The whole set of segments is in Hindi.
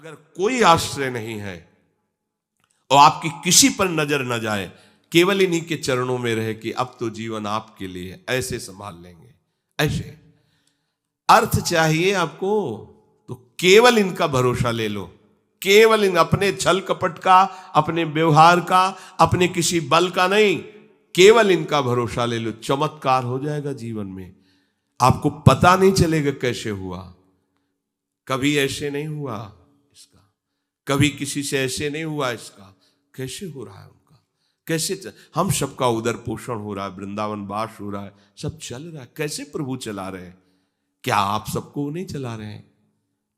अगर कोई आश्रय नहीं है और आपकी किसी पर नजर न जाए, केवल इन्हीं के चरणों में रहे कि अब तो जीवन आपके लिए है, ऐसे संभाल लेंगे। ऐसे अर्थ चाहिए आपको तो केवल इनका भरोसा ले लो, केवल इन अपने छल कपट का, अपने व्यवहार का, अपने किसी बल का नहीं, केवल इनका भरोसा ले लो। चमत्कार हो जाएगा जीवन में, आपको पता नहीं चलेगा कैसे हुआ। कभी ऐसे नहीं हुआ इसका, कभी किसी से ऐसे नहीं हुआ इसका, कैसे हो रहा है उनका, कैसे हम सबका उदर पोषण हो रहा है, वृंदावन वास हो रहा है, सब चल रहा है। कैसे प्रभु चला रहे हैं? क्या आप सबको नहीं चला रहे हैं?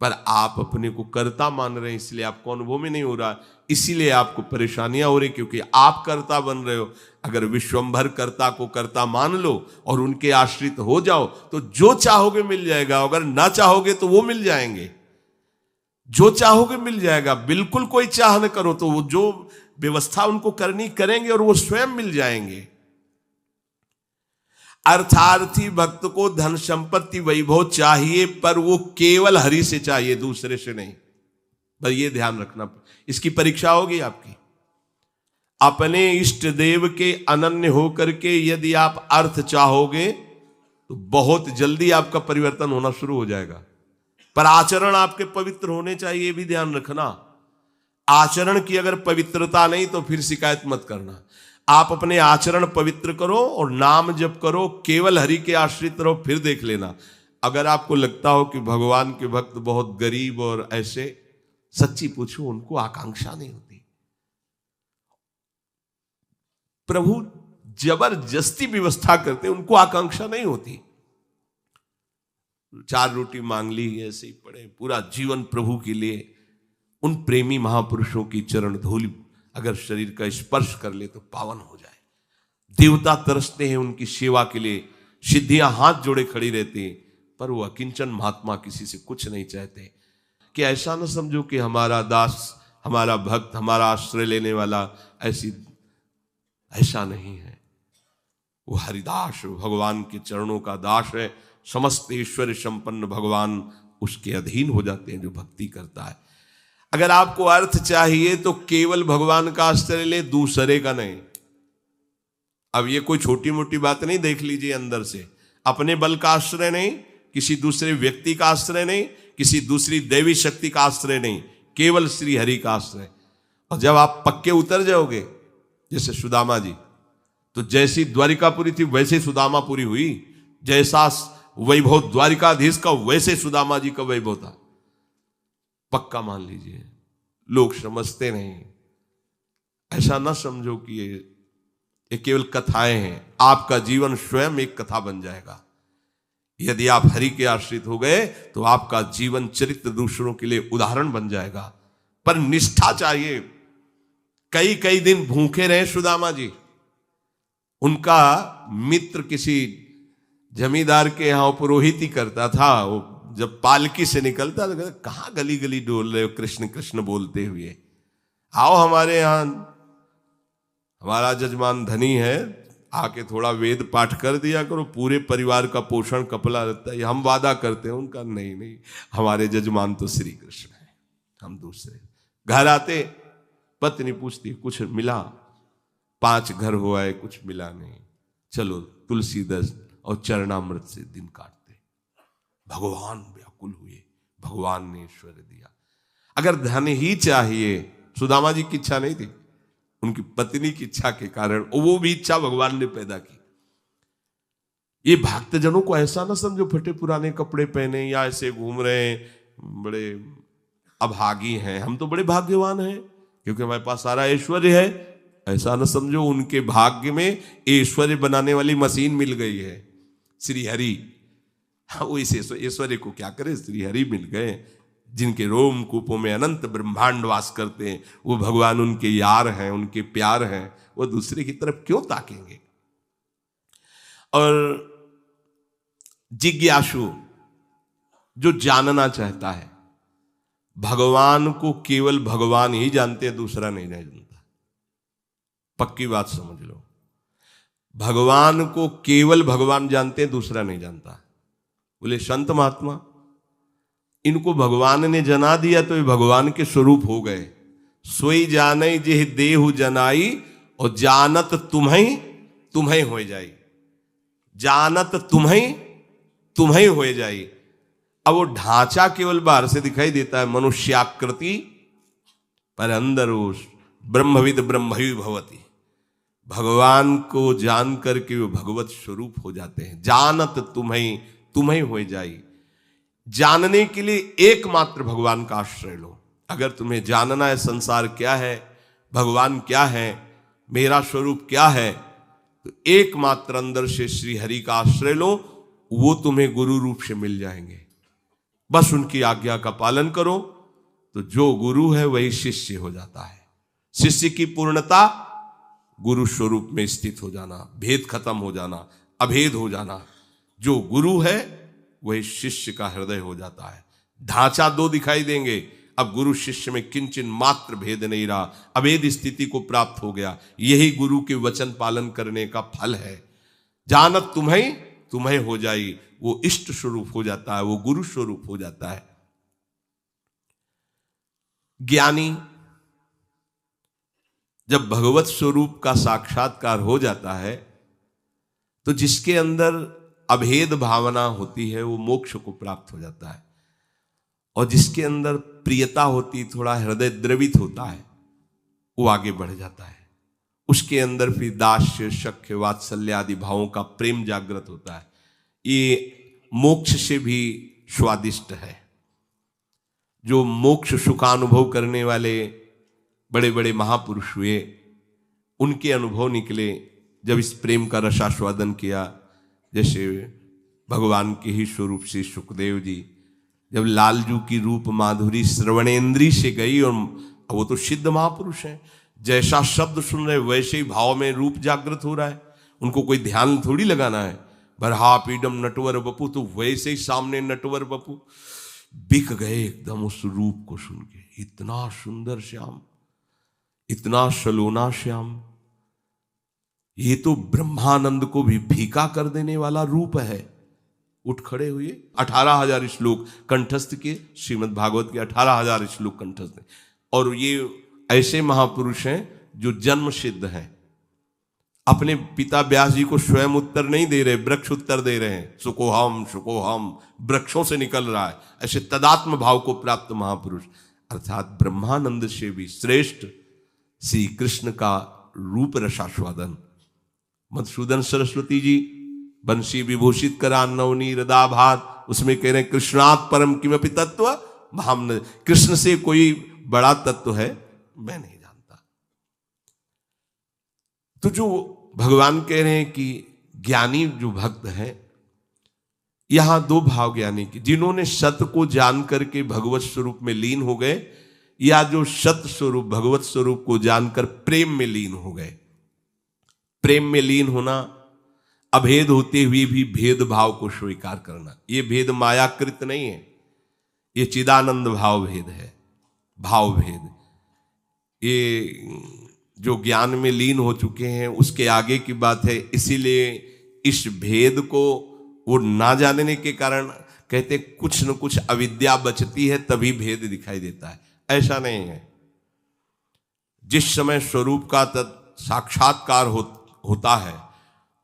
पर आप अपने को कर्ता मान रहे हैं, इसलिए आपको अनुभव में नहीं हो रहा, इसीलिए आपको परेशानियां हो रही, क्योंकि आप कर्ता बन रहे हो। अगर विश्वंभर कर्ता को कर्ता मान लो और उनके आश्रित हो जाओ तो जो चाहोगे मिल जाएगा, अगर ना चाहोगे तो वो मिल जाएंगे। जो चाहोगे मिल जाएगा, बिल्कुल कोई चाह न करो तो वो जो व्यवस्था उनको करनी करेंगे और वो स्वयं मिल जाएंगे। अर्थार्थी भक्त को धन संपत्ति वैभव चाहिए, पर वो केवल हरि से चाहिए, दूसरे से नहीं। बस ये ध्यान रखना, इसकी परीक्षा होगी आपकी। अपने इष्ट देव के अनन्य होकर के यदि आप अर्थ चाहोगे तो बहुत जल्दी आपका परिवर्तन होना शुरू हो जाएगा। पर आचरण आपके पवित्र होने चाहिए, ये भी ध्यान रखना। आचरण की अगर पवित्रता नहीं तो फिर शिकायत मत करना। आप अपने आचरण पवित्र करो और नाम जप करो, केवल हरि के आश्रित रहो, फिर देख लेना। अगर आपको लगता हो कि भगवान के भक्त बहुत गरीब और ऐसे, सच्ची पूछो, उनको आकांक्षा नहीं होती। प्रभु जबरदस्ती व्यवस्था करते, उनको आकांक्षा नहीं होती। 4 रोटी मांग ली, ऐसे ही पड़े, पूरा जीवन प्रभु के लिए। उन प्रेमी महापुरुषों की चरण धूलि अगर शरीर का स्पर्श कर ले तो पावन हो जाए। देवता तरसते हैं उनकी सेवा के लिए, सिद्धियां हाथ जोड़े खड़ी रहती हैं, पर वो अकिंचन महात्मा किसी से कुछ नहीं चाहते। कि ऐसा न समझो कि हमारा दास, हमारा भक्त, हमारा आश्रय लेने वाला ऐसा नहीं है। वो हरिदास, भगवान के चरणों का दास है। समस्त ऐश्वर्य संपन्न भगवान उसके अधीन हो जाते हैं जो भक्ति करता है। अगर आपको अर्थ चाहिए तो केवल भगवान का आश्रय ले, दूसरे का नहीं। अब ये कोई छोटी मोटी बात नहीं, देख लीजिए अंदर से। अपने बल का आश्रय नहीं, किसी दूसरे व्यक्ति का आश्रय नहीं, किसी दूसरी दैवी शक्ति का आश्रय नहीं, केवल श्री हरि का आश्रय। और जब आप पक्के उतर जाओगे, जैसे सुदामा जी, तो जैसी द्वारिकापुरी थी वैसे सुदामापुरी हुई। जैसा वैभव द्वारिकाधीश का वैसे सुदामा जी का वैभव था। पक्का मान लीजिए। लोग समझते नहीं, ऐसा ना समझो कि ये केवल कथाएं हैं। आपका जीवन स्वयं एक कथा बन जाएगा। यदि आप हरि के आश्रित हो गए तो आपका जीवन चरित्र दूसरों के लिए उदाहरण बन जाएगा। पर निष्ठा चाहिए। कई कई दिन भूखे रहे सुदामा जी। उनका मित्र किसी जमींदार के यहां पुरोहित ही करता था। वो जब पालकी से निकलता तो कहां गली गली डोल रहे हो कृष्ण कृष्ण बोलते हुए, आओ हमारे यहां, हमारा जजमान धनी है, आके थोड़ा वेद पाठ कर दिया करो, पूरे परिवार का पोषण कपला रहता है। हम वादा करते हैं। उनका नहीं, हमारे जजमान तो श्री कृष्ण है, हम दूसरे। घर आते पत्नी पूछती कुछ मिला? 5 घर हो आए, कुछ मिला नहीं। चलो तुलसी दस और चरणामृत से दिन काटते। भगवान व्याकुल हुए, भगवान ने ऐश्वर्य दिया। अगर धन ही चाहिए, सुदामा जी की इच्छा नहीं थी, उनकी पत्नी की इच्छा के कारण वो भी इच्छा भगवान ने पैदा की। ये भक्तजनों को ऐसा ना समझो फटे पुराने कपड़े पहने या ऐसे घूम रहे हैं, बड़े अभागी हैं। हम तो बड़े भाग्यवान हैं क्योंकि हमारे पास सारा ऐश्वर्य है। ऐसा ना समझो उनके भाग्य में ऐश्वर्य बनाने वाली मशीन मिल गई है, श्री हरि। वो इस ऐश्वर्य को क्या करे, श्री हरि मिल गए, जिनके रोम कूपों में अनंत ब्रह्मांड वास करते हैं। वो भगवान उनके यार हैं, उनके प्यार हैं। वो दूसरे की तरफ क्यों ताकेंगे? और जिज्ञासु, जो जानना चाहता है, भगवान को केवल भगवान ही जानते हैं, दूसरा नहीं जानता। पक्की बात समझ लो, भगवान को केवल भगवान जानते हैं, दूसरा नहीं जानता। बोले संत महात्मा, इनको भगवान ने जना दिया तो ये भगवान के स्वरूप हो गए। सोई जाने जेह देहु जनाई, और जानत तुम्हें तुम्हें हो जाई, जानत तुम्हें तुम्हें हो जाई। अब वो ढांचा केवल बाहर से दिखाई देता है मनुष्याकृति, पर अंदर वो ब्रह्मविद ब्रह्मवि भवति, भगवान को जान करके वो भगवत स्वरूप हो जाते हैं। जानत तुम्हें तुम्हें हो जाई। जानने के लिए एकमात्र भगवान का आश्रय लो। अगर तुम्हें जानना है संसार क्या है, भगवान क्या है, मेरा स्वरूप क्या है, तो एकमात्र अंदर से श्री हरि का आश्रय लो, वो तुम्हें गुरु रूप से मिल जाएंगे। बस उनकी आज्ञा का पालन करो तो जो गुरु है वही शिष्य हो जाता है। शिष्य की पूर्णता गुरु स्वरूप में स्थित हो जाना, भेद खत्म हो जाना, अभेद हो जाना। जो गुरु है वही शिष्य का हृदय हो जाता है। ढांचा दो दिखाई देंगे, अब गुरु शिष्य में किंचन मात्र भेद नहीं रहा, अभेद स्थिति को प्राप्त हो गया। यही गुरु के वचन पालन करने का फल है। जानत तुम्हें तुम्हें हो जाई, वो इष्ट स्वरूप हो जाता है, वो गुरु स्वरूप हो जाता है। ज्ञानी जब भगवत स्वरूप का साक्षात्कार हो जाता है तो जिसके अंदर अभेद भावना होती है वो मोक्ष को प्राप्त हो जाता है, और जिसके अंदर प्रियता होती, थोड़ा हृदय द्रवित होता है, वो आगे बढ़ जाता है। उसके अंदर फिर दास्य शक्य वात्सल्य आदि भावों का प्रेम जागृत होता है। ये मोक्ष से भी स्वादिष्ट है। जो मोक्ष सुखानुभव करने वाले बड़े बड़े महापुरुष हुए, उनके अनुभव निकले जब इस प्रेम का रसास्वादन किया। जैसे भगवान के ही स्वरूप से सुखदेव जी जब लालजू की रूप माधुरी श्रवणेन्द्री से गई, और वो तो सिद्ध महापुरुष हैं, जैसा शब्द सुन रहे वैसे ही भाव में रूप जागृत हो रहा है। उनको कोई ध्यान थोड़ी लगाना है। बरहा पीडम नटवर बपू, तो वैसे ही सामने नटवर बपू बिक गए एकदम उस रूप को सुन के। इतना सुंदर श्याम, इतना सलोना श्याम, ये तो ब्रह्मानंद को भी फीका कर देने वाला रूप है। उठ खड़े हुए, 18,000 श्लोक कंठस्थ किए, श्रीमद् भागवत के 18,000 श्लोक कंठस्थ हैं। और ये ऐसे महापुरुष हैं जो जन्म सिद्ध हैं। अपने पिता व्यास जी को स्वयं उत्तर नहीं दे रहे, वृक्ष उत्तर दे रहे हैं। सुकोहम वृक्षों से निकल रहा है। ऐसे तदात्म भाव को प्राप्त महापुरुष, अर्थात ब्रह्मानंद से भी श्रेष्ठ श्री कृष्ण का रूप रसास्वादन। मधुसूदन सरस्वती जी बंशी विभूषित करा नवनी हृदाभात, उसमें कह रहे हैं कृष्णात् परम किमपि तत्व भाम, कृष्ण से कोई बड़ा तत्व है मैं नहीं जानता। तो जो भगवान कह रहे हैं कि ज्ञानी जो भक्त है, यहां दो भाव ज्ञानी की, जिन्होंने सत्य को जान करके भगवत स्वरूप में लीन हो गए, या जो सत्य स्वरूप भगवत स्वरूप को जानकर प्रेम में लीन हो गए। प्रेम में लीन होना, अभेद होते हुए भी भेद भाव को स्वीकार करना। ये भेद मायाकृत नहीं है, ये चिदानंद भाव भेद है, भाव भेद। ये जो ज्ञान में लीन हो चुके हैं उसके आगे की बात है। इसीलिए इस भेद को वो ना जानने के कारण कहते कुछ न कुछ अविद्या बचती है, तभी भेद दिखाई देता है। ऐसा नहीं है। जिस समय स्वरूप का साक्षात्कार होता है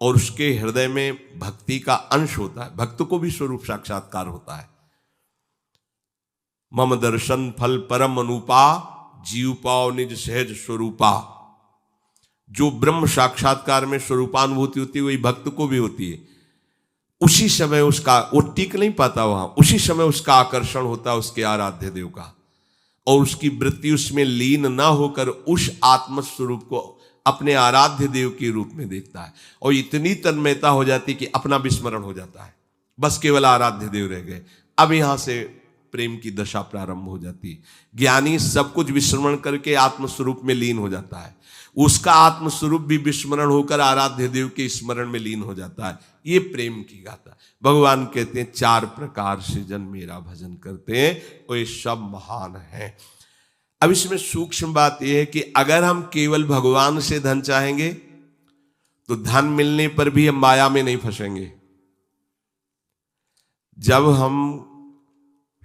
और उसके हृदय में भक्ति का अंश होता है, भक्त को भी स्वरूप साक्षात्कार होता है। मम दर्शन फल परम अनुपा, जीव पाओ निज सहज स्वरूपा। जो ब्रह्म साक्षात्कार में स्वरूपानुभूति होती है वही भक्त को भी होती है। उसी समय उसका, वो टिक नहीं पाता वहां, उसी समय उसका आकर्षण होता है उसके आराध्य देव का, और उसकी वृत्ति उसमें लीन ना होकर उस आत्मस्वरूप को अपने आराध्य देव के रूप में देखता है, और इतनी तन्मयता हो जाती कि अपना विस्मरण हो जाता है। बस केवल आराध्य देव रह गए। अब यहां से प्रेम की दशा प्रारंभ हो जाती है। ज्ञानी सब कुछ विस्मरण करके आत्मस्वरूप में लीन हो जाता है, उसका आत्मस्वरूप भी विस्मरण होकर आराध्य देव के स्मरण में लीन हो जाता है। ये प्रेम की गाथा। भगवान कहते हैं 4 प्रकार से जन मेरा भजन करते हैं और ये सब महान है। अब इसमें सूक्ष्म बात यह है कि अगर हम केवल भगवान से धन चाहेंगे तो धन मिलने पर भी हम माया में नहीं फंसेंगे। जब हम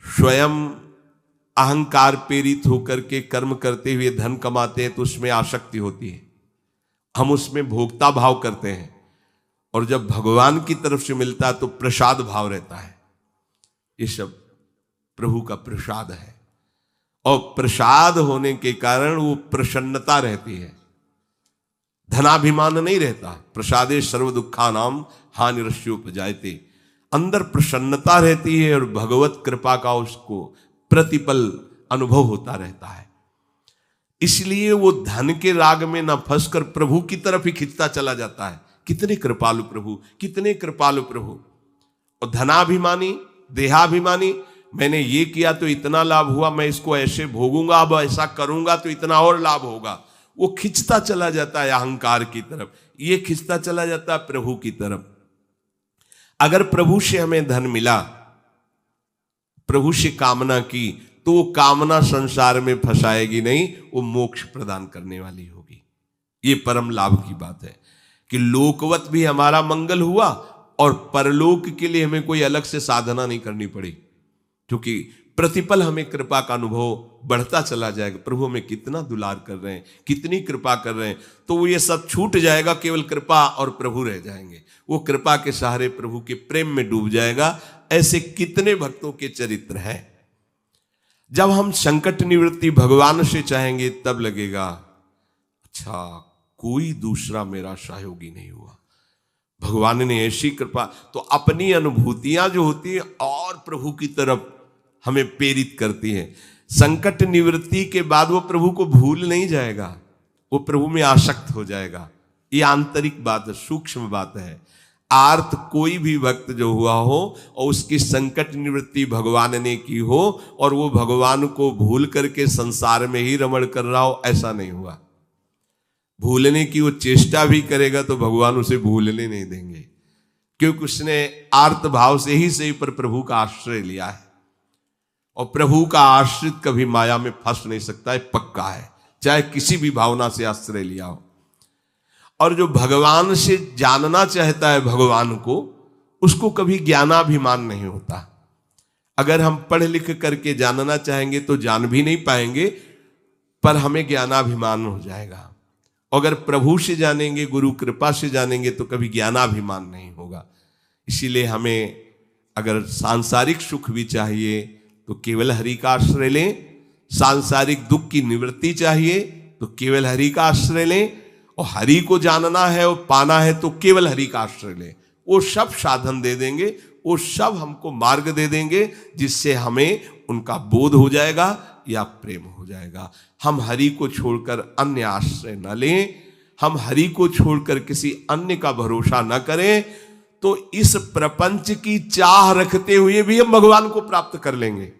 स्वयं अहंकार प्रेरित होकर के कर्म करते हुए धन कमाते हैं तो उसमें आसक्ति होती है, हम उसमें भोक्ता भाव करते हैं। और जब भगवान की तरफ से मिलता है तो प्रसाद भाव रहता है। ये सब प्रभु का प्रसाद है, और प्रसाद होने के कारण वो प्रसन्नता रहती है, धनाभिमान नहीं रहता। प्रसादे सर्व दुखा नाम हानिरस्योपजायते, अंदर प्रसन्नता रहती है और भगवत कृपा का उसको प्रतिपल अनुभव होता रहता है। इसलिए वो धन के राग में न फंसकर प्रभु की तरफ ही खिंचता चला जाता है। कितने कृपालु प्रभु, कितने कृपालु प्रभु। और धनाभिमानी, देहाभिमानी, मैंने ये किया तो इतना लाभ हुआ, मैं इसको ऐसे भोगूंगा, अब ऐसा करूंगा तो इतना और लाभ होगा, वो खिंचता चला जाता है अहंकार की तरफ, ये खिंचता चला जाता है प्रभु की तरफ। अगर प्रभु से हमें धन मिला, प्रभु से कामना की, तो वो कामना संसार में फंसाएगी नहीं, वो मोक्ष प्रदान करने वाली होगी। ये परम लाभ की बात है कि लोकवत भी हमारा मंगल हुआ और परलोक के लिए हमें कोई अलग से साधना नहीं करनी पड़ी, क्योंकि प्रतिपल हमें कृपा का अनुभव बढ़ता चला जाएगा। प्रभु हमें कितना दुलार कर रहे हैं, कितनी कृपा कर रहे हैं, तो वो ये सब छूट जाएगा, केवल कृपा और प्रभु रह जाएंगे। वो कृपा के सहारे प्रभु के प्रेम में डूब जाएगा। ऐसे कितने भक्तों के चरित्र हैं। जब हम संकट निवृत्ति भगवान से चाहेंगे तब लगेगा अच्छा कोई दूसरा मेरा सहयोगी नहीं हुआ, भगवान ने ऐसी कृपा। तो अपनी अनुभूतियां जो होती है और प्रभु की तरफ हमें प्रेरित करती है। संकट निवृत्ति के बाद वो प्रभु को भूल नहीं जाएगा, वो प्रभु में आसक्त हो जाएगा। ये आंतरिक बात है, सूक्ष्म बात है। आर्त कोई भी भक्त जो हुआ हो और उसकी संकट निवृत्ति भगवान ने की हो और वो भगवान को भूल करके संसार में ही रमण कर रहा हो, ऐसा नहीं हुआ। भूलने की वो चेष्टा भी करेगा तो भगवान उसे भूलने नहीं देंगे, क्योंकि उसने आर्त भाव से ही सही पर प्रभु का आश्रय लिया है। और प्रभु का आश्रित कभी माया में फंस नहीं सकता है, पक्का है, चाहे किसी भी भावना से आश्रय लिया हो। और जो भगवान से जानना चाहता है भगवान को, उसको कभी ज्ञानाभिमान नहीं होता। अगर हम पढ़ लिख करके जानना चाहेंगे तो जान भी नहीं पाएंगे, पर हमें ज्ञानाभिमान हो जाएगा। अगर प्रभु से जानेंगे, गुरु कृपा से जानेंगे, तो कभी ज्ञानाभिमान नहीं होगा। इसीलिए हमें अगर सांसारिक सुख भी चाहिए तो केवल हरि का आश्रय लें, सांसारिक दुख की निवृत्ति चाहिए तो केवल हरि का आश्रय लें, और हरि को जानना है और पाना है तो केवल हरि का आश्रय लें। वो सब साधन दे देंगे, वो सब हमको मार्ग दे देंगे, जिससे हमें उनका बोध हो जाएगा या प्रेम हो जाएगा। हम हरि को छोड़कर अन्य आश्रय न लें, हम हरि को छोड़कर किसी अन्य का भरोसा न करें, तो इस प्रपंच की चाह रखते हुए भी हम भगवान को प्राप्त कर लेंगे।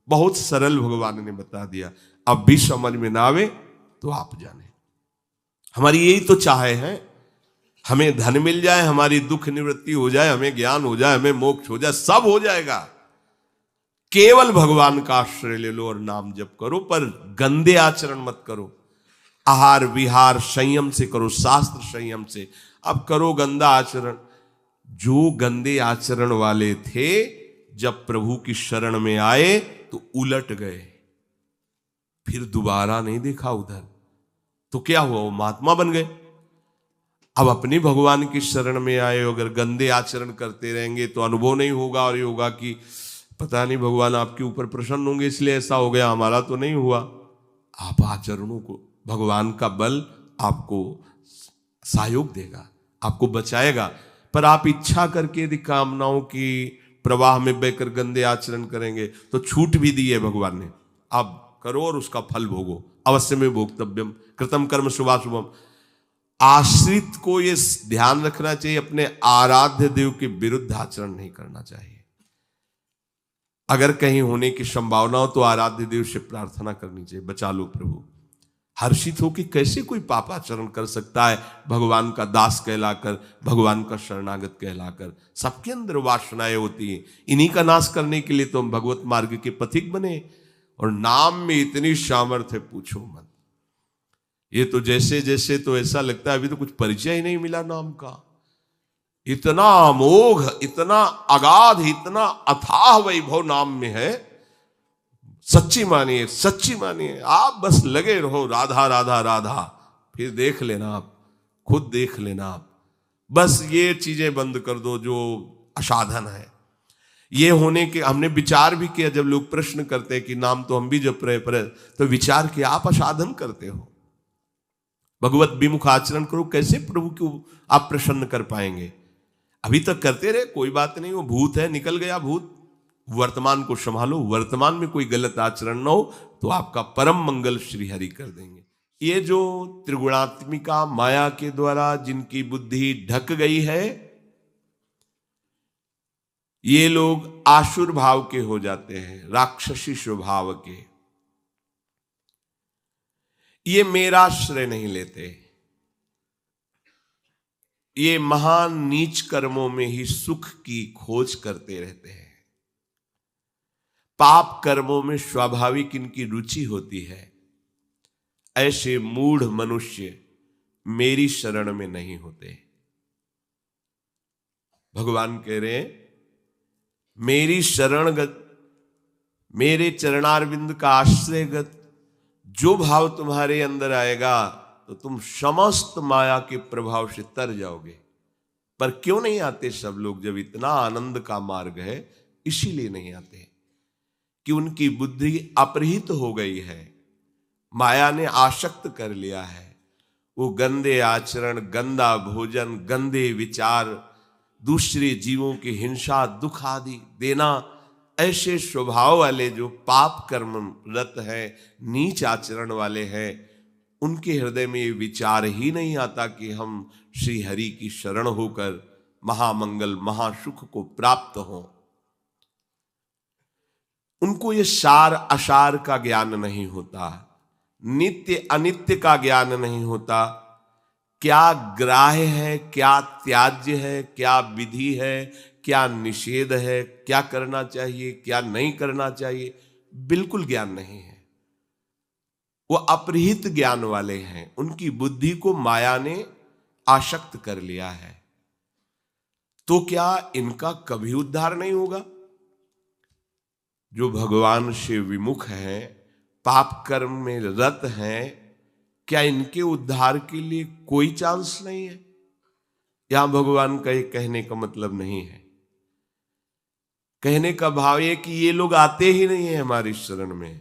बहुत सरल भगवान ने बता दिया। अब भी समझ में ना आवे तो आप जाने। हमारी यही तो चाह है, हमें धन मिल जाए, हमारी दुख निवृत्ति हो जाए, हमें ज्ञान हो जाए, हमें मोक्ष हो जाए, सब हो जाएगा। केवल भगवान का आश्रय ले लो और नाम जप करो, पर गंदे आचरण मत करो। आहार विहार संयम से करो, शास्त्र संयम से। अब करो गंदा आचरण। जो गंदे आचरण वाले थे जब प्रभु की शरण में आए तो उलट गए, फिर दोबारा नहीं देखा उधर, तो क्या हुआ, वो महात्मा बन गए। अब अपने भगवान की शरण में आए, अगर गंदे आचरण करते रहेंगे तो अनुभव नहीं होगा, और ये होगा कि पता नहीं भगवान आपके ऊपर प्रसन्न होंगे इसलिए ऐसा हो गया, हमारा तो नहीं हुआ। आप आचरणों को, भगवान का बल आपको सहयोग देगा, आपको बचाएगा। पर आप इच्छा करके यदि कामनाओं की प्रवाह में बहकर गंदे आचरण करेंगे तो छूट भी दी है भगवान ने, आप करो और उसका फल भोगो। अवश्य में भोक्तव्यम कृतम कर्म शुभाशुभम। आश्रित को ये ध्यान रखना चाहिए, अपने आराध्य देव के विरुद्ध आचरण नहीं करना चाहिए। अगर कहीं होने की संभावना हो तो आराध्य देव से प्रार्थना करनी चाहिए, बचा लो प्रभु। हर्षित हो कि कैसे कोई पापाचरण कर सकता है भगवान का दास कहलाकर, भगवान का शरणागत कहलाकर। सबके अंदर वासनाएं होती हैं, इन्हीं का नाश करने के लिए तो हम भगवत मार्ग के पथिक बने। और नाम में इतनी सामर्थ्य पूछो मत। ये तो जैसे जैसे तो ऐसा लगता है अभी तो कुछ परिचय ही नहीं मिला नाम का। इतना अमोघ, इतना अगाध, इतना अथाह वैभव नाम में है सच्ची मानिए, सच्ची मानिए। आप बस लगे रहो राधा राधा राधा, फिर देख लेना, आप खुद देख लेना। आप बस ये चीजें बंद कर दो जो असाधन है। ये होने के हमने विचार भी किया, जब लोग प्रश्न करते हैं कि नाम तो हम भी जप रहे, पर तो विचार किया आप असाधन करते हो, भगवत विमुख आचरण करो, कैसे प्रभु को आप प्रसन्न कर पाएंगे? अभी तक करते रहे, कोई बात नहीं, वो भूत है, निकल गया भूत। वर्तमान को संभालो, वर्तमान में कोई गलत आचरण न हो तो आपका परम मंगल श्री हरि कर देंगे। ये जो त्रिगुणात्मिका माया के द्वारा जिनकी बुद्धि ढक गई है, ये लोग आसुर भाव के हो जाते हैं, राक्षसी स्वभाव के। ये मेरा श्रेय नहीं लेते, ये महान नीच कर्मों में ही सुख की खोज करते रहते हैं। पाप कर्मों में स्वाभाविक इनकी रुचि होती है। ऐसे मूढ़ मनुष्य मेरी शरण में नहीं होते। भगवान कह रहे हैं, मेरी शरणगत, मेरे चरणारविंद का आश्रयगत जो भाव तुम्हारे अंदर आएगा तो तुम समस्त माया के प्रभाव से तर जाओगे। पर क्यों नहीं आते सब लोग? जब इतना आनंद का मार्ग है, इसीलिए नहीं आते कि उनकी बुद्धि अपहृत हो गई है, माया ने आसक्त कर लिया है। वो गंदे आचरण, गंदा भोजन, गंदे विचार, दूसरे जीवों की हिंसा, दुख आदि देना, ऐसे स्वभाव वाले जो पाप कर्म रत है, नीच आचरण वाले हैं, उनके हृदय में ये विचार ही नहीं आता कि हम श्री हरि की शरण होकर महामंगल महासुख को प्राप्त हों। उनको ये सार असार का ज्ञान नहीं होता, नित्य अनित्य का ज्ञान नहीं होता। क्या ग्राह्य है, क्या त्याज्य है, क्या विधि है, क्या निषेध है, क्या करना चाहिए, क्या नहीं करना चाहिए, बिल्कुल ज्ञान नहीं है। वो अपहृत ज्ञान वाले हैं, उनकी बुद्धि को माया ने आसक्त कर लिया है। तो क्या इनका कभी उद्धार नहीं होगा? जो भगवान से विमुख हैं, पाप कर्म में रत हैं, क्या इनके उद्धार के लिए कोई चांस नहीं है? यहां भगवान का ये कहने का मतलब नहीं है। कहने का भाव ये कि ये लोग आते ही नहीं है हमारी शरण में,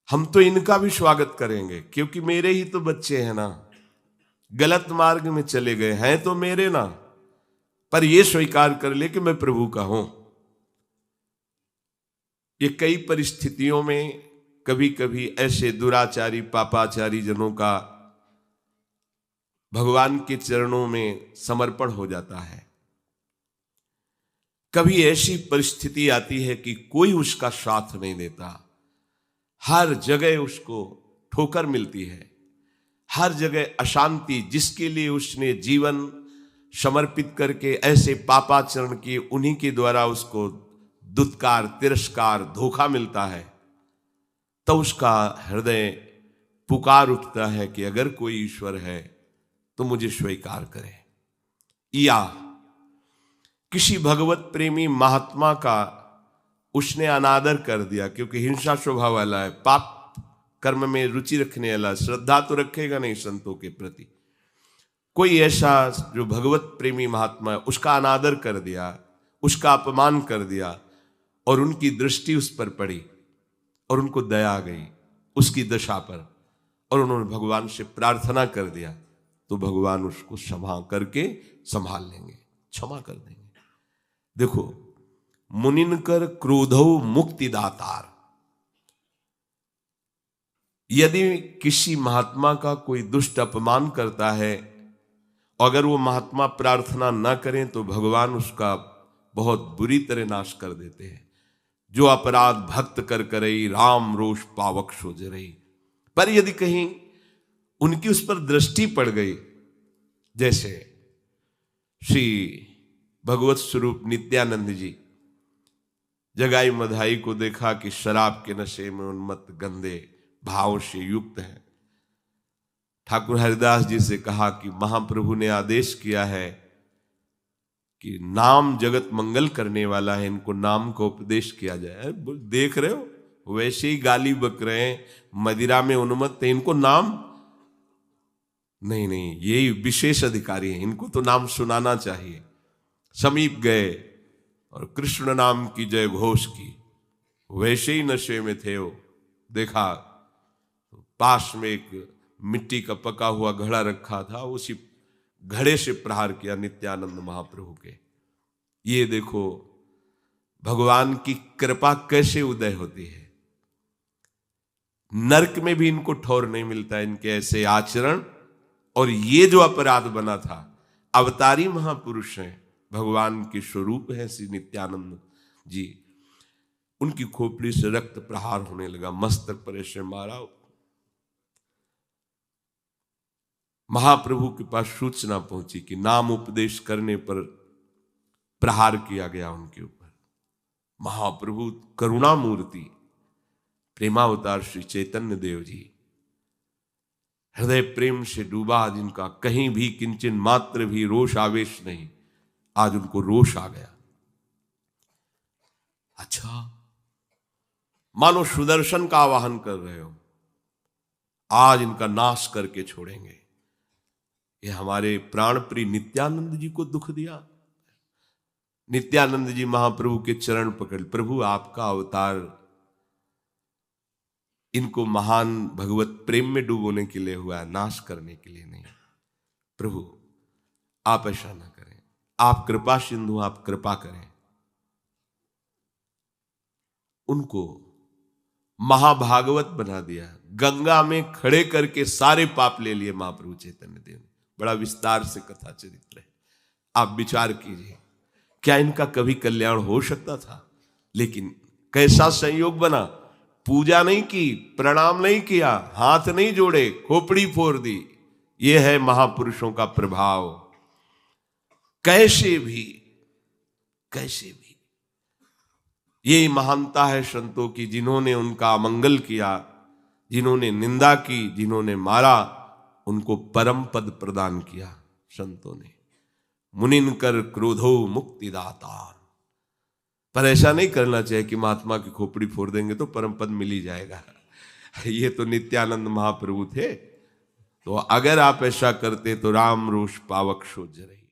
हम तो इनका भी स्वागत करेंगे, क्योंकि मेरे ही तो बच्चे हैं ना, गलत मार्ग में चले गए हैं तो मेरे ना, पर ये स्वीकार कर ले कि मैं प्रभु का हूं। ये कई परिस्थितियों में कभी कभी ऐसे दुराचारी पापाचारी जनों का भगवान के चरणों में समर्पण हो जाता है। कभी ऐसी परिस्थिति आती है कि कोई उसका साथ नहीं देता, हर जगह उसको ठोकर मिलती है, हर जगह अशांति, जिसके लिए उसने जीवन समर्पित करके ऐसे पापाचरण किए, उन्हीं के द्वारा उसको दुत्कार, तिरस्कार, धोखा मिलता है। तो उसका हृदय पुकार उठता है कि अगर कोई ईश्वर है तो मुझे स्वीकार करे। या किसी भगवत प्रेमी महात्मा का उसने अनादर कर दिया, क्योंकि हिंसा स्वभाव वाला है, पाप कर्म में रुचि रखने वाला, श्रद्धा तो रखेगा नहीं संतों के प्रति। कोई ऐसा जो भगवत प्रेमी महात्मा है, उसका अनादर कर दिया, उसका अपमान कर दिया, और उनकी दृष्टि उस पर पड़ी और उनको दया आ गई उसकी दशा पर, और उन्होंने भगवान से प्रार्थना कर दिया, तो भगवान उसको क्षमा करके संभाल लेंगे, क्षमा कर देंगे। देखो, मुनिनकर क्रोधौ मुक्तिदातार। यदि किसी महात्मा का कोई दुष्ट अपमान करता है, अगर वो महात्मा प्रार्थना न करें तो भगवान उसका बहुत बुरी तरह नाश कर देते हैं। जो अपराध भक्त कर करई, राम रोष पावक सोज रही। पर यदि कहीं उनकी उस पर दृष्टि पड़ गई, जैसे श्री भगवत स्वरूप नित्यानंद जी, जगाई मधाई को देखा कि शराब के नशे में उन्मत्त गंदे भाव से युक्त है। ठाकुर हरिदास जी से कहा कि महाप्रभु ने आदेश किया है कि नाम जगत मंगल करने वाला है, इनको नाम को उपदेश किया जाए। देख रहे हो, वैसे ही गाली बक रहे हैं, मदिरा में उन्मत्त है, इनको नाम नहीं, यही विशेष अधिकारी हैं, इनको तो नाम सुनाना चाहिए। समीप गए और कृष्ण नाम की जय घोष की। वैसे ही नशे में थे वो, देखा पास में एक मिट्टी का पका हुआ घड़ा रखा था, उसी घड़े से प्रहार किया नित्यानंद महाप्रभु के। ये देखो भगवान की कृपा कैसे उदय होती है। नरक में भी इनको ठौर नहीं मिलता इनके ऐसे आचरण। और ये जो अपराध बना था, अवतारी महापुरुष हैं, भगवान के स्वरूप हैं श्री नित्यानंद जी। उनकी खोपड़ी से रक्त प्रहार होने लगा, मस्तक पर ऐसे मारा। महाप्रभु के पास सूचना पहुंची कि नाम उपदेश करने पर प्रहार किया गया उनके ऊपर। महाप्रभु करुणा मूर्ति प्रेमावतार श्री चैतन्य देव जी, हृदय प्रेम से डूबा, जिनका कहीं भी किंचन मात्र भी रोष आवेश नहीं, आज उनको रोष आ गया। अच्छा, मानो सुदर्शन का आवाहन कर रहे हो, आज इनका नाश करके छोड़ेंगे। ये हमारे प्राण प्रिय नित्यानंद जी को दुख दिया। नित्यानंद जी महाप्रभु के चरण पकड़, प्रभु आपका अवतार इनको महान भगवत प्रेम में डूबोने के लिए हुआ है, नाश करने के लिए नहीं। प्रभु आप ऐसा ना करें, आप कृपा सिंधु, आप कृपा करें। उनको महाभागवत बना दिया, गंगा में खड़े करके सारे पाप ले लिए महाप्रभु चैतन्य देव ने। बड़ा विस्तार से कथा चरित्र है, आप विचार कीजिए, क्या इनका कभी कल्याण हो सकता था? लेकिन कैसा संयोग बना, पूजा नहीं की, प्रणाम नहीं किया, हाथ नहीं जोड़े, खोपड़ी फोड़ दी। यह है महापुरुषों का प्रभाव। कैसे भी ये महानता है संतों की, जिन्होंने उनका अमंगल किया, जिन्होंने निंदा की, जिन्होंने मारा, उनको परम पद प्रदान किया संतों ने। मुनिन कर क्रोधो मुक्तिदाता। पर ऐसा नहीं करना चाहिए कि महात्मा की खोपड़ी फोड़ देंगे तो परम पद मिल ही जाएगा। ये तो नित्यानंद महाप्रभु थे, तो अगर आप ऐसा करते तो राम रोष पावक शोज रही।